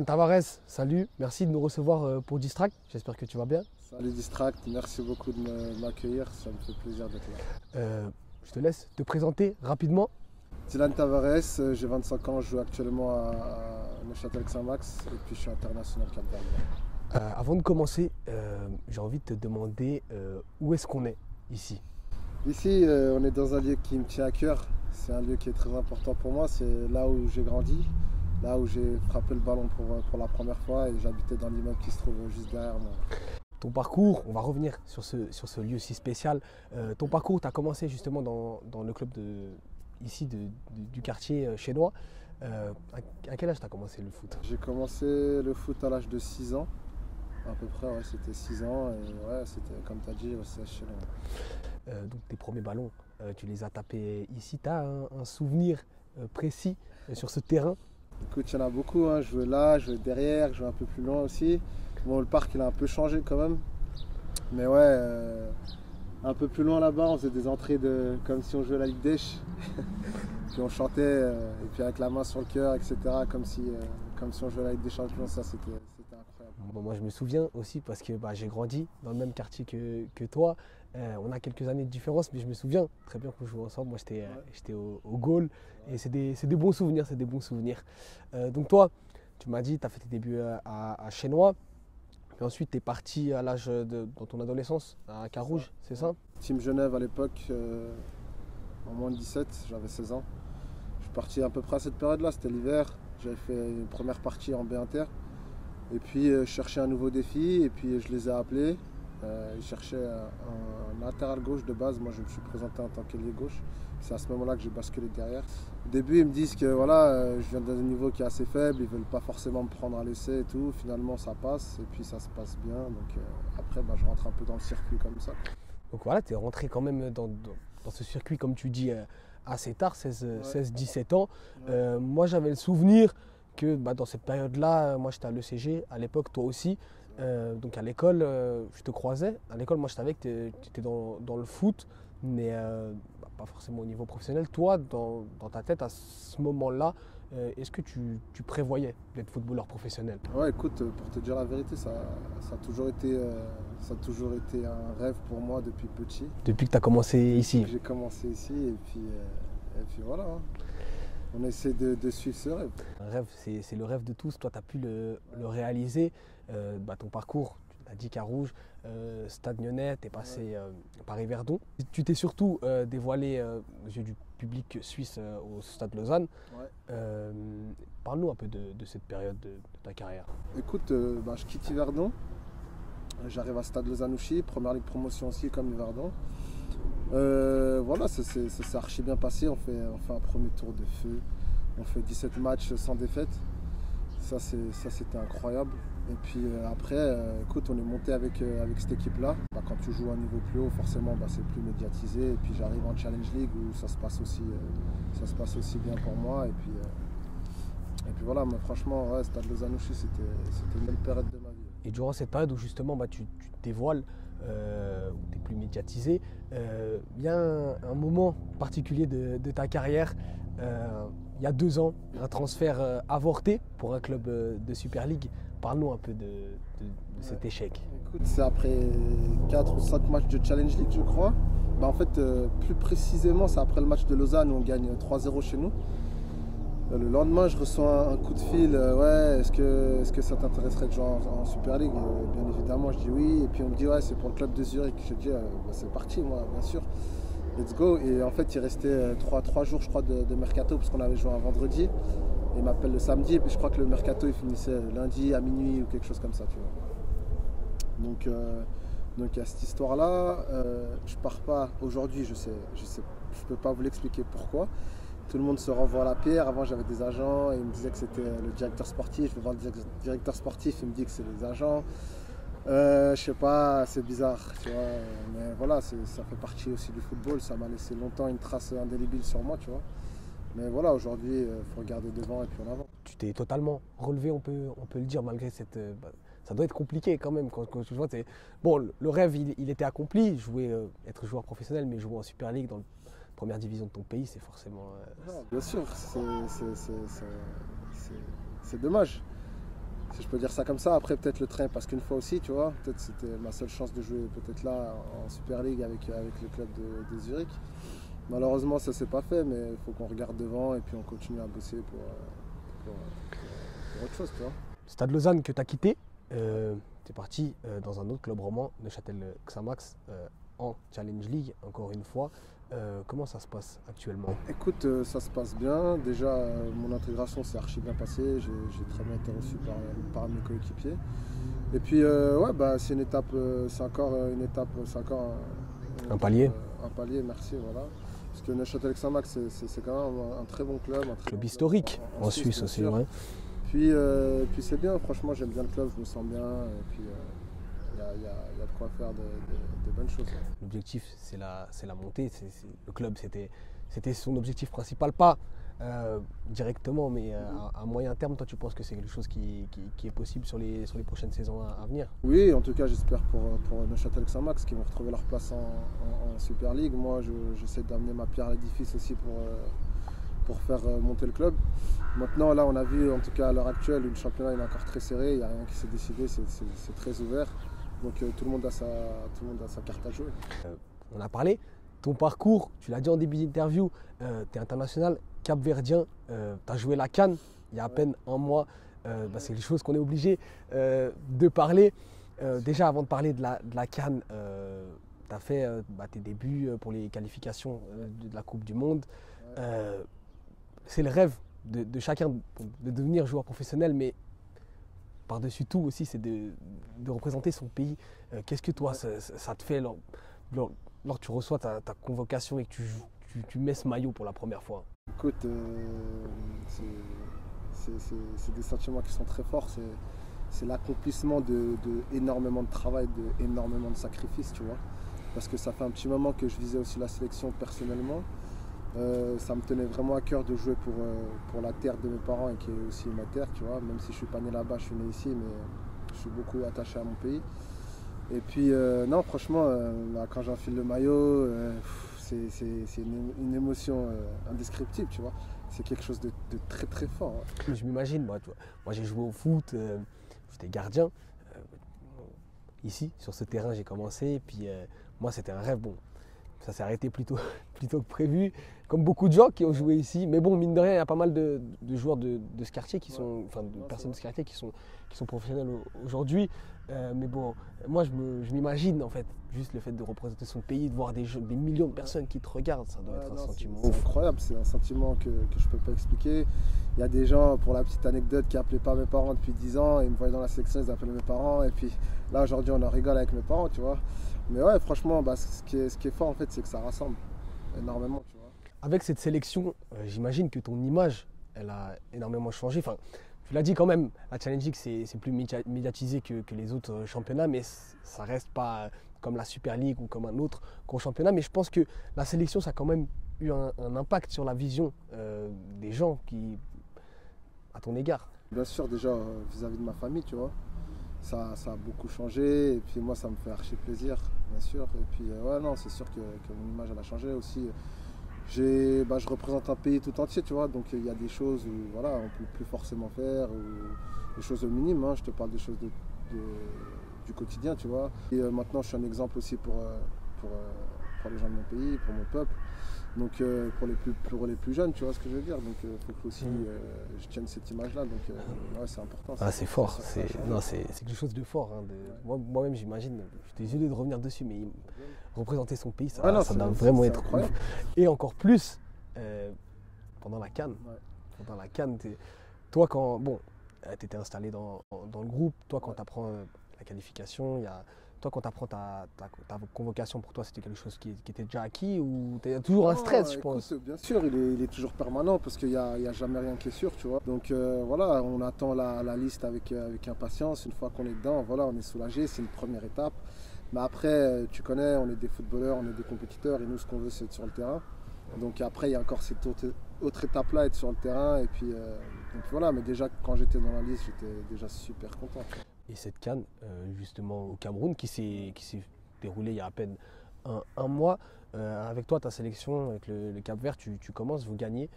Dylan Tavares, salut, merci de nous recevoir pour Distract, j'espère que tu vas bien. Salut Distract, merci beaucoup de m'accueillir, ça me fait plaisir d'être là. Je te laisse te présenter rapidement. Dylan Tavares, j'ai 25 ans, je joue actuellement à Neuchâtel-Xamax et puis je suis international capverdien. Avant de commencer, j'ai envie de te demander où est-ce qu'on est ici? Ici, on est dans un lieu qui me tient à cœur, c'est un lieu qui est très important pour moi, c'est là où j'ai grandi, là où j'ai frappé le ballon pour la première fois et j'habitais dans l'immeuble qui se trouve juste derrière moi. Ton parcours, on va revenir sur ce lieu si spécial. Ton parcours, tu as commencé justement dans le club du quartier chénois. À quel âge tu as commencé le foot? J'ai commencé le foot à l'âge de 6 ans, à peu près, ouais, c'était 6 ans et ouais, c'était comme tu as dit, c'est chez nous. Donc tes premiers ballons, tu les as tapés ici. Tu as un souvenir précis sur ce terrain? Écoute, il y en a beaucoup, hein. Je jouais là, je jouais derrière, je jouais un peu plus loin aussi. Bon, le parc il a un peu changé quand même. Mais ouais, un peu plus loin là-bas, on faisait des entrées comme si on jouait à la Ligue des Champions. Puis on chantait, et puis avec la main sur le cœur, etc. Comme si on jouait à la Ligue des Champions, ça c'était incroyable. Bon, moi je me souviens aussi parce que j'ai grandi dans le même quartier que toi. On a quelques années de différence, mais je me souviens très bien qu'on jouait ensemble. Moi j'étais au goal et c'est des bons souvenirs, c'est des bons souvenirs. Donc toi, tu m'as dit, tu as fait tes débuts à Chénois. Et ensuite, tu es parti dans ton adolescence à Carouge, c'est ça? Team Genève à l'époque, en moins de 17, j'avais 16 ans. Je suis parti à peu près à cette période-là, c'était l'hiver. J'avais fait une première partie en B Inter. Et puis je cherchais un nouveau défi et puis je les ai appelés. Ils cherchaient un latéral gauche de base. Moi je me suis présenté en tant qu'ailier gauche. C'est à ce moment-là que j'ai basculé derrière. Au début ils me disent que voilà, je viens d'un niveau qui est assez faible, ils ne veulent pas forcément me prendre à l'essai et tout. Finalement ça passe et puis ça se passe bien. Donc après je rentre un peu dans le circuit comme ça. Donc voilà, tu es rentré quand même dans ce circuit comme tu dis assez tard, 16-17 ans. Ouais. Moi j'avais le souvenir que dans cette période-là, moi j'étais à l'ECG, à l'époque toi aussi. Donc à l'école, je te croisais. À l'école, moi je savais que tu étais dans le foot, mais pas forcément au niveau professionnel. Toi, dans ta tête, à ce moment-là, est-ce que tu prévoyais d'être footballeur professionnel? Ouais, écoute, pour te dire la vérité, ça a toujours été un rêve pour moi depuis petit. Depuis que tu as commencé ici? J'ai commencé ici et puis voilà. Hein. On essaie de suivre ce rêve. Un rêve, c'est le rêve de tous. Toi, tu as pu le réaliser. Ton parcours, tu l'as dit, Carouge, Stade Lyonnais, tu es passé Paris-Verdon. Tu t'es surtout dévoilé aux yeux du public suisse au Stade Lausanne. Ouais. Parle-nous un peu de cette période de ta carrière. Écoute, je quitte Yverdon. J'arrive à Stade Lausanne-Ouchy, première ligue promotion aussi comme Yverdon. Voilà, ça s'est archi bien passé. On fait un premier tour de feu. On fait 17 matchs sans défaite. Ça c'était incroyable. Et puis après, écoute, on est monté avec cette équipe-là. Quand tu joues à un niveau plus haut, forcément, c'est plus médiatisé. Et puis j'arrive en Challenge League où ça se passe aussi bien pour moi. Et puis voilà, mais franchement, ouais, Stade Lausanne-Ouchy, c'était une belle période de ma vie. Et durant cette période où justement tu te dévoiles, où tu es plus médiatisé, il y a un moment particulier de ta carrière. Il y a 2 ans, un transfert avorté pour un club de Super League. Parle-nous un peu de cet échec. Écoute, c'est après 4 ou 5 matchs de Challenge League, je crois. En fait, plus précisément, c'est après le match de Lausanne où on gagne 3-0 chez nous. Le lendemain, je reçois un coup de fil. Ouais, est-ce que ça t'intéresserait de jouer en Super League? Bien évidemment, je dis oui. Et puis on me dit, ouais, c'est pour le club de Zurich. Je dis, c'est parti, moi, bien sûr. Let's go. Et en fait, il restait 3 jours, je crois, de mercato, parce qu'on avait joué un vendredi. Et il m'appelle le samedi. Et puis je crois que le mercato, il finissait lundi à minuit ou quelque chose comme ça, tu vois. Donc il y a cette histoire-là. Je pars pas aujourd'hui, je peux pas vous l'expliquer pourquoi. Tout le monde se renvoie à la pierre. Avant, j'avais des agents et ils me disaient que c'était le directeur sportif. Je vais voir le directeur sportif, il me dit que c'est les agents. Je sais pas, c'est bizarre, tu vois. Mais voilà, ça fait partie aussi du football. Ça m'a laissé longtemps une trace indélébile sur moi, tu vois. Mais voilà, aujourd'hui, il faut regarder devant et puis en avant. Tu t'es totalement relevé, on peut le dire, malgré cette... ça doit être compliqué quand même. Quand tu vois, bon, le rêve, il était accompli. Être joueur professionnel, mais jouer en Super League dans la première division de ton pays, c'est forcément... Bien sûr, c'est dommage. si je peux dire ça comme ça. Après, peut-être le train passe qu'une fois aussi, tu vois. Peut-être c'était ma seule chance de jouer peut-être là en Super League avec le club de Zurich. Malheureusement, ça ne s'est pas fait, mais il faut qu'on regarde devant et puis on continue à bosser pour autre chose, tu vois. Stade Lausanne que tu as quitté, tu es parti dans un autre club roman, Neuchâtel Xamax, en Challenge League, encore une fois. Comment ça se passe actuellement? Écoute, ça se passe bien. Déjà, mon intégration s'est archi bien passée. J'ai très bien été reçu par mes coéquipiers. Et puis, ouais, bah, c'est une étape, c'est encore une étape, c'est encore Un palier. Un palier, merci, voilà. Parce que Neuchâtel Xamax, c'est quand même un très bon club. Un très Club bon historique club en Suisse aussi, sûr. ouais. Puis c'est bien, franchement, j'aime bien le club, je me sens bien. Et puis, il y a de quoi faire de bonnes choses. Ouais. L'objectif, c'est la montée. Le club, c'était son objectif principal, pas directement, mais à moyen terme. Toi, tu penses que c'est quelque chose qui est possible sur les prochaines saisons à venir? Oui, en tout cas, j'espère pour Neuchâtel Xamax qui vont retrouver leur place en Super League. Moi, j'essaie d'amener ma pierre à l'édifice aussi pour faire monter le club. Maintenant, là, on a vu, en tout cas à l'heure actuelle, le championnat est encore très serré, il n'y a rien qui s'est décidé, c'est très ouvert. Donc tout le monde a sa carte à jouer. On a parlé, ton parcours, tu l'as dit en début d'interview, tu es international capverdien, tu as joué la CAN il y a à peine un mois. C'est les choses qu'on est obligé de parler. Déjà, avant de parler de la CAN, tu as fait tes débuts pour les qualifications de la Coupe du Monde. C'est le rêve de chacun de devenir joueur professionnel, mais par-dessus tout aussi, c'est de représenter son pays. Qu'est-ce que toi, ça te fait lorsque tu reçois ta convocation et que tu mets ce maillot pour la première fois? Écoute, c'est des sentiments qui sont très forts. C'est l'accomplissement de énormément de travail, énormément de sacrifices, tu vois. Parce que ça fait un petit moment que je visais aussi la sélection personnellement. Ça me tenait vraiment à cœur de jouer pour la terre de mes parents et qui est aussi ma terre, tu vois. Même si je ne suis pas né là-bas, je suis né ici, mais je suis beaucoup attaché à mon pays. Et puis, non, franchement, quand j'enfile le maillot, c'est une émotion indescriptible, tu vois. C'est quelque chose de très très fort. Ouais. Je m'imagine, moi j'ai joué au foot, j'étais gardien. Ici, sur ce terrain, j'ai commencé. Et puis, moi, c'était un rêve. Bon, ça s'est arrêté plus tôt que prévu, comme beaucoup de gens qui ont joué ici. Mais bon, mine de rien, il y a pas mal de joueurs de ce quartier qui sont, enfin, de personnes de ce quartier qui sont professionnels aujourd'hui. Mais bon, moi, je m'imagine en fait, juste le fait de représenter son pays, de voir des millions de personnes qui te regardent, ça doit être un sentiment c'est ouf. incroyable, c'est un sentiment que je peux pas expliquer. Il y a des gens, pour la petite anecdote, qui appelaient pas mes parents depuis 10 ans, et ils me voyaient dans la sélection, ils appelaient mes parents, et puis là, aujourd'hui, on en rigole avec mes parents, tu vois. Mais ouais, franchement, ce qui est fort, en fait, c'est que ça rassemble énormément, tu vois. Avec cette sélection, j'imagine que ton image, elle a énormément changé. Enfin, tu l'as dit quand même, la Challenge League, c'est plus médiatisé que les autres championnats, mais ça reste pas comme la Super League ou comme un autre gros championnat. Mais je pense que la sélection, ça a quand même eu un impact sur la vision des gens à ton égard. Bien sûr, déjà, vis-à-vis de ma famille, tu vois. Ça a beaucoup changé, et puis moi, ça me fait archi plaisir, bien sûr. Et puis, ouais, non, c'est sûr que mon image, elle a changé aussi. Je représente un pays tout entier, tu vois, donc il y a des choses où voilà, on ne peut plus forcément faire, ou des choses minimes, hein, je te parle des choses du quotidien, tu vois. Et maintenant, je suis un exemple aussi pour les gens de mon pays, pour mon peuple, donc pour les plus jeunes, tu vois ce que je veux dire. Donc il faut que aussi je tienne cette image-là, donc ouais, c'est important. Ah, c'est fort, c'est quelque chose de fort. Hein, moi-même, j'imagine, je suis désolé de revenir dessus, mais représenter son pays, ça doit vraiment être incroyable. Et encore plus pendant la CAN. Ouais. Pendant la CAN, toi, quand tu étais installé dans le groupe, toi, quand tu apprends la qualification, toi, quand tu apprends ta convocation, pour toi, c'était quelque chose qui était déjà acquis ou tu as toujours un stress, je pense? Bien sûr, il est toujours permanent parce qu'il n'y a jamais rien qui est sûr, tu vois. Donc voilà, on attend la liste avec impatience. Une fois qu'on est dedans, voilà, on est soulagé, c'est une première étape. Mais après, tu connais, on est des footballeurs, on est des compétiteurs et nous, ce qu'on veut, c'est être sur le terrain. Donc après, il y a encore cette autre étape-là, être sur le terrain. Et puis voilà, mais déjà, quand j'étais dans la liste, j'étais déjà super content. Et cette CAN, justement, au Cameroun, qui s'est déroulée il y a à peine un mois, avec toi, ta sélection, avec le Cap-Vert, tu commences, vous gagnez.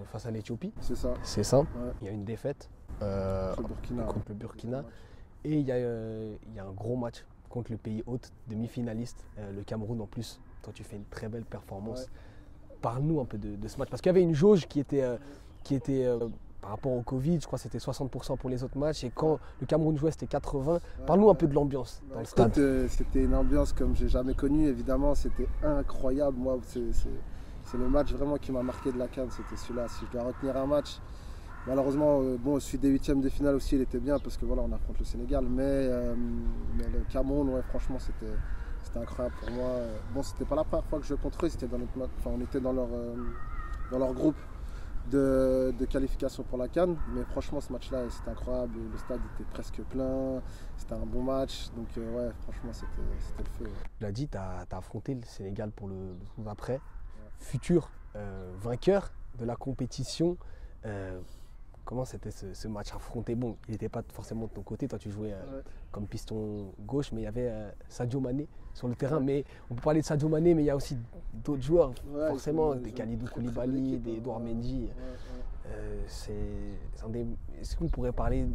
face à l'Éthiopie. C'est ça. C'est ça. Ouais. Il y a une défaite Burkina, contre le Burkina. Et il y a un gros match contre le pays hôte, demi-finaliste, le Cameroun en plus. Toi, tu fais une très belle performance. Ouais. Parle-nous un peu de ce match. Parce qu'il y avait une jauge qui était par rapport au Covid, je crois que c'était 60% pour les autres matchs. Et quand le Cameroun jouait, c'était 80%. Parle-nous un peu de l'ambiance dans le stade. C'était une ambiance comme j'ai jamais connue, évidemment. C'était incroyable. Moi, c'est le match vraiment qui m'a marqué de la CAN. C'était celui-là. Si je dois retenir un match, malheureusement, celui des huitièmes de finale aussi, il était bien parce que voilà, on affronte le Sénégal. Mais le Cameroun, ouais, franchement, c'était incroyable pour moi. Bon, c'était pas la première fois que je jouais contre eux. On était dans leur groupe de qualification pour la CAN. Mais franchement, ce match-là, c'était incroyable. Le stade était presque plein. C'était un bon match. Donc, ouais, franchement, c'était le feu. Ouais. Tu l'as dit, tu as affronté le Sénégal pour le tour d'après. Ouais. Futur vainqueur de la compétition. Comment c'était ce match affronté? Bon, il n'était pas forcément de ton côté, toi tu jouais comme piston gauche, mais il y avait Sadio Mané sur le terrain. Mais on peut parler de Sadio Mané, mais il y a aussi d'autres joueurs, forcément, des Kalidou Koulibaly, des Edouard Mendy. Est-ce qu'on pourrait parler,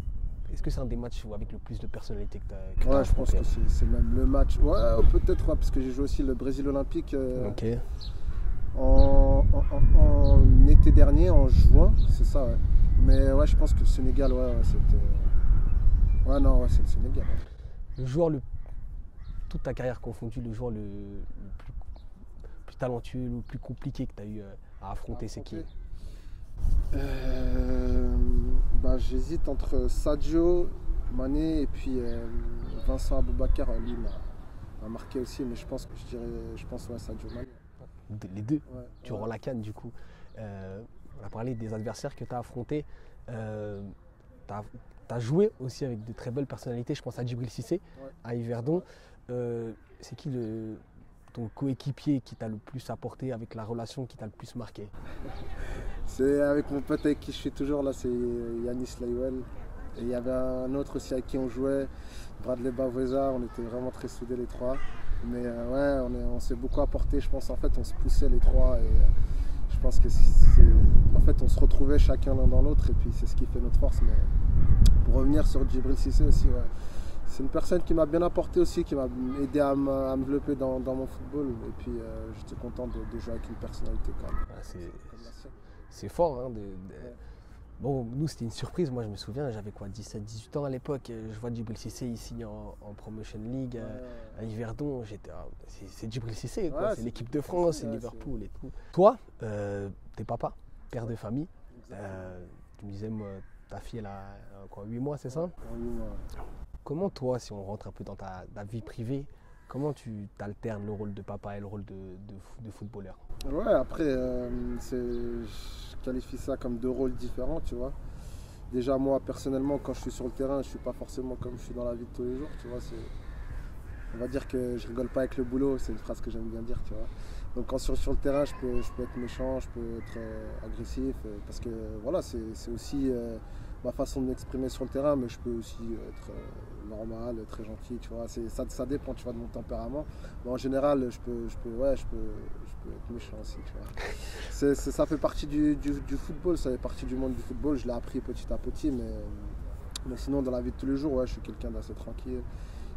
est-ce que c'est un des matchs avec le plus de personnalité que tu as je pense que c'est même le match. Ouais, peut-être, parce que j'ai joué aussi le Brésil Olympique. En été dernier, en juin, c'est ça, ouais. Mais ouais, je pense que le Sénégal, c'était. Ouais, non, c'est le Sénégal. Ouais. Le joueur, toute ta carrière confondue, le joueur le plus talentueux, le plus compliqué que tu as eu à affronter, c'est qui? J'hésite entre Sadio Mané et puis Vincent Aboubakar. Lui m'a marqué aussi, mais je pense Sadio Mané. Les deux, durant la CAN du coup. On a parlé des adversaires que tu as affrontés. Tu as joué aussi avec de très belles personnalités. Je pense à Djibril Cissé, à Yverdon. C'est qui ton coéquipier qui t'a le plus apporté, avec la relation qui t'a le plus marqué? C'est avec mon pote avec qui je suis toujours là, c'est Yanis Layouel. Et il y avait un autre aussi avec qui on jouait, Bradley Bavoueza. On était vraiment très soudés les trois. Mais on s'est beaucoup apporté, je pense. En fait, on se poussait les trois. Et je pense que en fait, on se retrouvait chacun l'un dans l'autre. Et puis, c'est ce qui fait notre force. Mais pour revenir sur Djibril Cissé aussi, c'est une personne qui m'a bien apporté aussi, qui m'a aidé à me développer dans mon football. Et puis, j'étais content de jouer avec une personnalité quand même. C'est fort, hein, Bon, nous, c'était une surprise. Moi, je me souviens, j'avais 17-18 ans à l'époque. Je vois Djibril Cissé ici en Promotion League à Yverdon. C'est Djibril Cissé, quoi. C'est l'équipe de France, c'est Liverpool et tout. Toi, t'es papa, père de famille. Tu me disais, moi, ta fille, elle a 8 mois, c'est ça? 8 mois. Comment toi, si on rentre un peu dans ta vie privée, comment tu alternes le rôle de papa et le rôle de footballeur? Ouais, après, je qualifie ça comme deux rôles différents, tu vois. Déjà, moi, personnellement, quand je suis sur le terrain, je suis pas forcément comme je suis dans la vie de tous les jours, tu vois. On va dire que je rigole pas avec le boulot, c'est une phrase que j'aime bien dire, tu vois. Donc quand je suis sur le terrain, je peux être méchant, je peux être agressif, parce que voilà, c'est aussi ma façon de m'exprimer sur le terrain, mais je peux aussi être normal, très gentil, tu vois. Ça dépend, tu vois, de mon tempérament. Mais en général, je peux être méchant aussi, tu vois. Ça fait partie du football, ça fait partie du monde du football. Je l'ai appris petit à petit, mais sinon, dans la vie de tous les jours, je suis quelqu'un d'assez tranquille.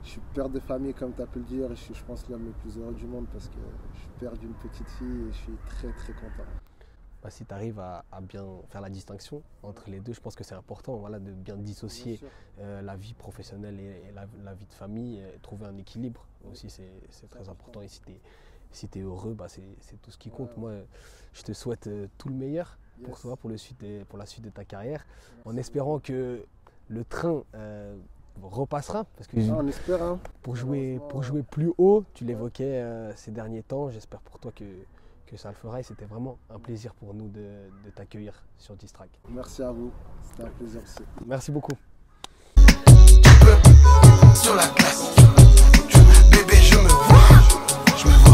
Je suis père de famille, comme tu as pu le dire, et je suis, je pense, l'homme le plus heureux du monde parce que je suis père d'une petite fille et je suis très très content. Si tu arrives à bien faire la distinction entre les deux, je pense que c'est important, voilà, de bien dissocier la vie professionnelle et la vie de famille, et trouver un équilibre aussi, c'est très important. Et si tu es heureux, c'est tout ce qui compte. Moi, je te souhaite tout le meilleur pour toi, pour la suite de ta carrière, en espérant que le train repassera, parce que on espère, hein. pour jouer plus haut, tu l'évoquais ces derniers temps, j'espère pour toi que ça le fera, et c'était vraiment un plaisir pour nous de t'accueillir sur Distrack. Merci à vous, c'était un plaisir aussi. Merci beaucoup. Sur la glace, bébé, je me vois.